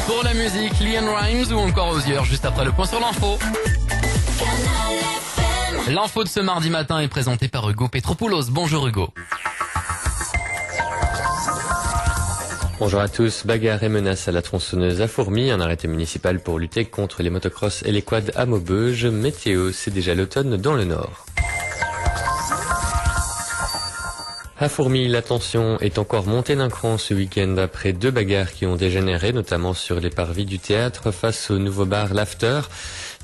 Pour la musique, Leanne Rimes ou encore Osier, juste après le point sur l'info. L'info de ce mardi matin est présentée par Hugo Petropoulos. Bonjour Hugo. Bonjour à tous. Bagarre et menace à la tronçonneuse à Fourmies. Un arrêté municipal pour lutter contre les motocross et les quads à Maubeuge. Météo, c'est déjà l'automne dans le nord. À Fourmies, la tension est encore montée d'un cran ce week-end après 2 bagarres qui ont dégénéré, notamment sur les parvis du théâtre face au nouveau bar L'After.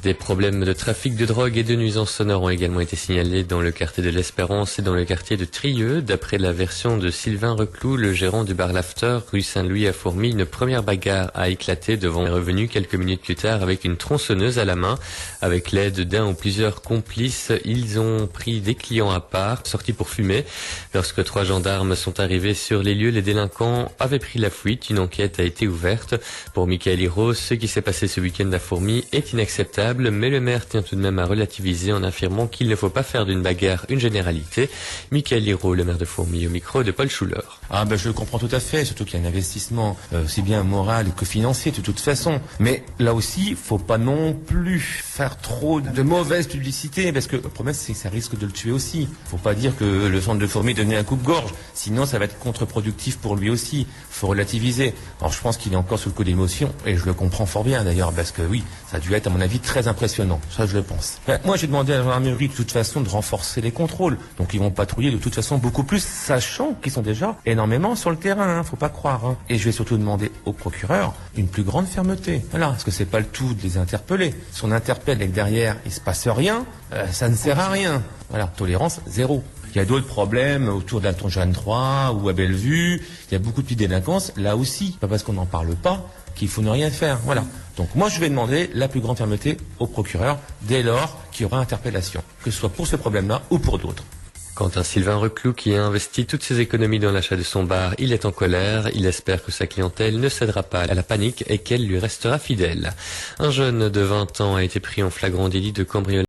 Des problèmes de trafic de drogue et de nuisances sonores ont également été signalés dans le quartier de l'Espérance et dans le quartier de Trieux. D'après la version de Sylvain Reclou, le gérant du bar L'After, rue Saint-Louis à Fourmies, une première bagarre a éclaté devant les revenus quelques minutes plus tard avec une tronçonneuse à la main. Avec l'aide d'un ou plusieurs complices, ils ont pris des clients à part, sortis pour fumer. Lorsque 3 gendarmes sont arrivés sur les lieux, les délinquants avaient pris la fuite. Une enquête a été ouverte. Pour Michael Hiro, ce qui s'est passé ce week-end à Fourmies est inacceptable. Mais le maire tient tout de même à relativiser en affirmant qu'il ne faut pas faire d'une bagarre une généralité. Michael Hiro, le maire de Fourmies, au micro de Paul Schuller. Je le comprends tout à fait, surtout qu'il y a un investissement aussi bien moral que financier de toute façon. Mais là aussi, faut pas non plus faire trop de mauvaise publicité, parce que le problème c'est que ça risque de le tuer aussi. Faut pas dire que le centre de Fourmies devenait un coupe-gorge, sinon ça va être contre-productif pour lui aussi. Faut relativiser. Alors je pense qu'il est encore sous le coup d'émotion, et je le comprends fort bien d'ailleurs, parce que oui, ça a dû être à mon avis très impressionnant, ça je le pense. Moi j'ai demandé à la gendarmerie de toute façon de renforcer les contrôles, donc ils vont patrouiller de toute façon beaucoup plus, sachant qu'ils sont déjà énormément sur le terrain, faut pas croire. Et je vais surtout demander au procureur une plus grande fermeté. Voilà, parce que c'est pas le tout de les interpeller. Si on interpelle et que derrière il se passe rien, ça ne sert à rien. Voilà, tolérance zéro. Il y a d'autres problèmes autour d'Alton Jeanne 3 ou à Bellevue, il y a beaucoup de petites délinquances, là aussi, pas parce qu'on n'en parle pas qu'il faut ne rien faire. Voilà. Donc moi je vais demander la plus grande fermeté au procureur dès lors qu'il y aura interpellation, que ce soit pour ce problème-là ou pour d'autres. Quant à Sylvain Reclou qui a investi toutes ses économies dans l'achat de son bar, il est en colère. Il espère que sa clientèle ne cédera pas à la panique et qu'elle lui restera fidèle. Un jeune de 20 ans a été pris en flagrant délit de cambriolage